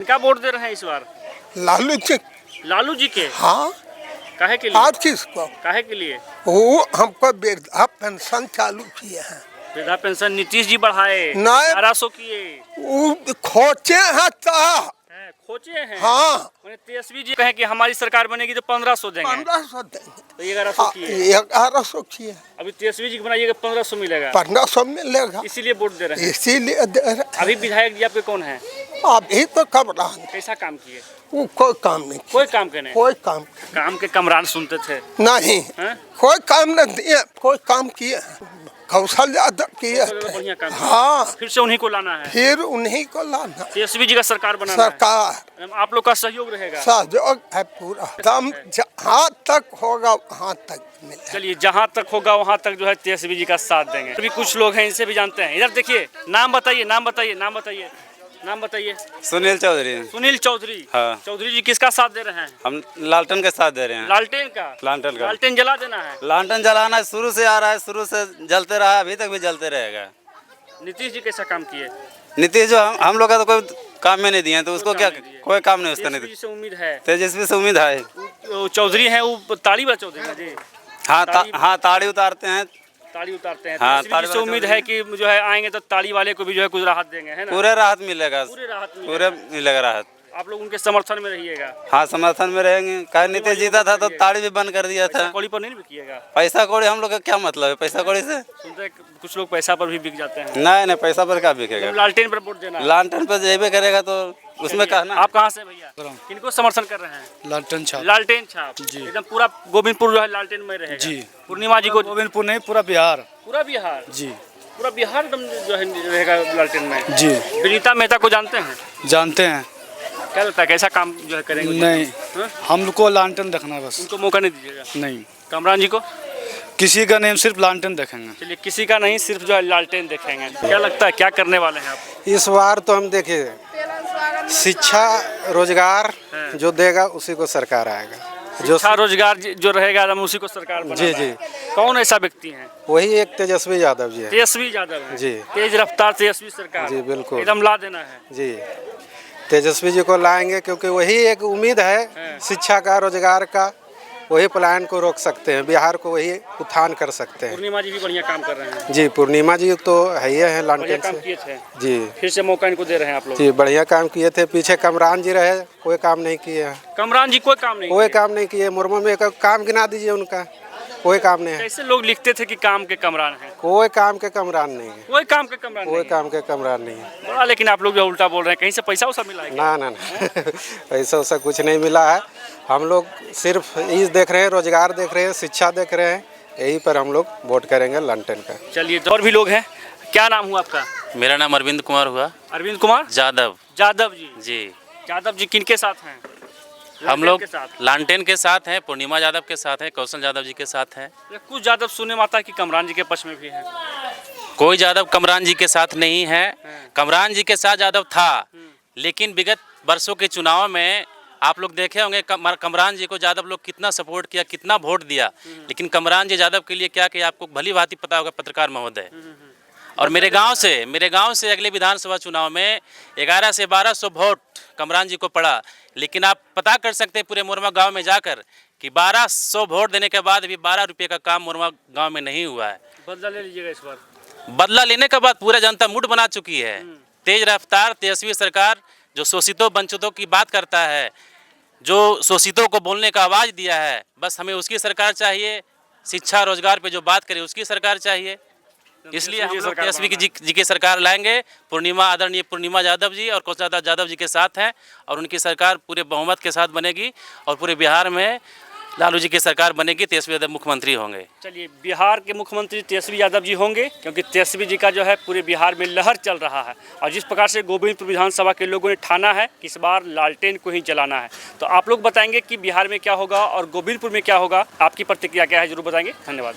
क्या वोट दे रहे हैं इस बार? लालू जी। लालू जी के? हाँ। काहे के लिए? और किसको? काहे के लिए? वो हमको वृद्धा पेंशन चालू किए हैं। वृद्धा पेंशन नीतीश जी बढ़ाए, नहीं। 1100 किए। वो खोचे हैं खोचे हैं। हाँ। तेजस्वी जी कहें कि हमारी सरकार बनेगी तो 1500 देंगे। 1500 देंगे तो 1100 किए। 1100 किए। अभी तेजस्वी जी बनाइएगा 1500 मिलेगा। 1500 मिलेगा। इसीलिए वोट दे रहे हैं। इसीलिए दे रहे हैं। अभी विधायक जी आपके कौन है? अभी तो कमरान। कैसा काम किए? वो कोई काम नहीं किया। कोई काम के नहीं। कोई काम काम के कमरान सुनते थे। नहीं। कोई काम नहीं दिए। कोई काम किए कौशल यादव किए। बढ़िया काम। हाँ। फिर से उन्हीं को लाना है। फिर उन्हीं को लाना। तेजस्वी जी का सरकार बनाना सरकार। आप लोग का सहयोग रहेगा। सहयोग है पूरा। दम जहाँ तक होगा वहाँ तक मिलेगा। चलिए जहाँ तक होगा वहाँ तक जो है तेजस्वी जी का साथ देंगे। अभी कुछ लोग हैं इनसे भी जानते हैं। इधर देखिए, नाम बताइए, नाम बताइए, नाम बताइए, नाम बताइए। सुनील चौधरी। सुनील चौधरी। हाँ। चौधरी जी किसका साथ दे रहे हैं? हम लालटेन के साथ दे रहे हैं। लालटेन का? लालटेन जला देना है। लालटेन जलाना शुरू से आ रहा है, शुरू से जलते रहा, अभी तक भी जलते रहेगा। नीतीश जी कैसा काम किए? नीतीश जो हम लोग का तो कोई काम में नहीं दिए, तो उसको क्या कोई काम नहीं उसका। तेजस्वी से उम्मीद है। तेजस्वी से उम्मीद है। चौधरी है वो ताली वाला चौधरी है जी। हाँ ताड़ी उतारते हैं। ताली उतारते हैं। हाँ, तेजस्वी जी से उम्मीद है कि जो है आएंगे तो ताली वाले को भी जो है कुछ राहत देंगे, है ना? पूरे राहत मिलेगा। पूरे मिलेगा राहत। आप लोग उनके समर्थन में रहिएगा। हाँ, समर्थन में रहेंगे। कहा नीतीश जीता था तो ताड़ी भी बंद कर दिया था। कौड़ी पर नहीं बिकिएगा? पैसा कौड़ी हम लोग का क्या मतलब है? पैसा कौड़ी से सुनते हैं कुछ लोग पैसा पर भी बिक जाते हैं। नहीं, पैसा पर क्या बिकेगा? लालटेन पर वोट देना। लालटेन पर जेबे करेगा तो उसमें कहना। आप कहाँ से भैया? किनको समर्थन कर रहे हैं? लालटेन छाप। लालटेन छाप जी। एकदम पूरा गोविंदपुर जो है लालटेन में रहेगा जी। पूर्णिमा जी को गोविंदपुर नहीं, पूरा बिहार। पूरा बिहार जी। पूरा बिहार एकदम जो है रहेगा लालटेन में जी। विनीता मेहता को जानते हैं? जानते हैं। क्या लगता है कैसा काम जो है करेंगे? नहीं, हम लोग को लालटेन देखना है बस। उनको मौका नहीं दीजिएगा? नहीं। कमरान जी को? किसी का नहीं, सिर्फ लालटेन देखेंगे। चलिए, किसी का नहीं, सिर्फ जो है लालटेन देखेंगे। क्या लगता है क्या करने वाले हैं आप? इस बार तो हम देखे शिक्षा रोजगार जो देगा उसी को सरकार आएगा। जो शिक्षा रोजगार जो रहेगा हम उसी को सरकार बनाना जी जी। है। कौन ऐसा व्यक्ति है? वही एक तेजस्वी यादव जी है। तेजस्वी यादव है जी। तेज रफ्तार तेजस्वी सरकार। जी बिल्कुल एकदम ला देना है जी। तेजस्वी जी को लाएंगे क्योंकि वही एक उम्मीद है शिक्षा का, रोजगार का। वही प्लान को रोक सकते हैं, बिहार को वही उत्थान कर सकते हैं। पूर्णिमा जी भी बढ़िया काम कर रहे हैं जी। पूर्णिमा जी तो है ही है लालटेन काम से। किए थे जी। फिर से मौका इनको दे रहे हैं आप लोग? जी बढ़िया काम किए थे। पीछे कमरान जी रहे, कोई काम नहीं किए हैं। कमरान जी कोई काम नहीं कोई काम नहीं किए। मुर्मू में काम गिना दीजिए उनका, कोई काम नहीं है। कैसे लोग लिखते थे कि काम के कमरान है? कोई काम के कमरान नहीं है। कोई काम के कमरान कोई नहीं काम के कमरान नहीं है। बड़ा, लेकिन आप लोग जो उल्टा बोल रहे हैं, कहीं से पैसा वैसा मिला है क्या? ना पैसा वैसा कुछ नहीं मिला है। हम लोग सिर्फ ये देख रहे हैं, रोजगार देख रहे हैं, शिक्षा देख रहे हैं। यही पर हम लोग वोट करेंगे लालटेन का। चलिए, तो और भी लोग हैं। क्या नाम हुआ आपका? मेरा नाम अरविंद कुमार हुआ। अरविंद कुमार जादव। जादव जी। जी। जादव जी किनके साथ हैं? हम लोग के साथ। लालटेन के साथ हैं, पूर्णिमा यादव के साथ हैं, कौशल यादव जी के साथ हैं। कुछ यादव सुनने में आता है कि कमरान जी के पक्ष में भी है। कोई यादव कमरान जी के साथ नहीं है। कमरान जी के साथ यादव था, लेकिन विगत वर्षों के चुनाव में आप लोग देखे होंगे कमरान जी को यादव लोग कितना सपोर्ट किया, कितना वोट दिया। लेकिन कमरान जी यादव के लिए क्या कि आपको भली भांति पता होगा पत्रकार महोदय। और मेरे गांव से अगले विधानसभा चुनाव में 11 से 1200 वोट कमरान जी को पड़ा। लेकिन आप पता कर सकते हैं पूरे मोरमा गांव में जाकर कि 1200 वोट देने के बाद भी 12 रुपये का काम मोरमा गांव में नहीं हुआ है। बदला ले लीजिएगा इस बार। बदला लेने के बाद पूरा जनता मूड बना चुकी है। तेज रफ्तार तेजस्वी सरकार जो शोषितों वंचितों की बात करता है, जो शोषितों को बोलने का आवाज़ दिया है, बस हमें उसकी सरकार चाहिए। शिक्षा रोजगार पे जो बात करे उसकी सरकार चाहिए। इसलिए हम लोग तेजस्वी जी की सरकार लाएंगे। पूर्णिमा, आदरणीय पूर्णिमा यादव जी और कौशल यादव जी के साथ हैं और उनकी सरकार पूरे बहुमत के साथ बनेगी और पूरे बिहार में लालू जी की सरकार बनेगी। तेजस्वी यादव मुख्यमंत्री होंगे। चलिए, बिहार के मुख्यमंत्री तेजस्वी यादव जी होंगे, क्योंकि तेजस्वी जी का जो है पूरे बिहार में लहर चल रहा है। और जिस प्रकार से गोविंदपुर विधानसभा के लोगों ने ठाना है कि इस बार लालटेन को ही जलाना है, तो आप लोग बताएंगे कि बिहार में क्या होगा और गोविंदपुर में क्या होगा। आपकी प्रतिक्रिया क्या है, जरूर बताएंगे। धन्यवाद।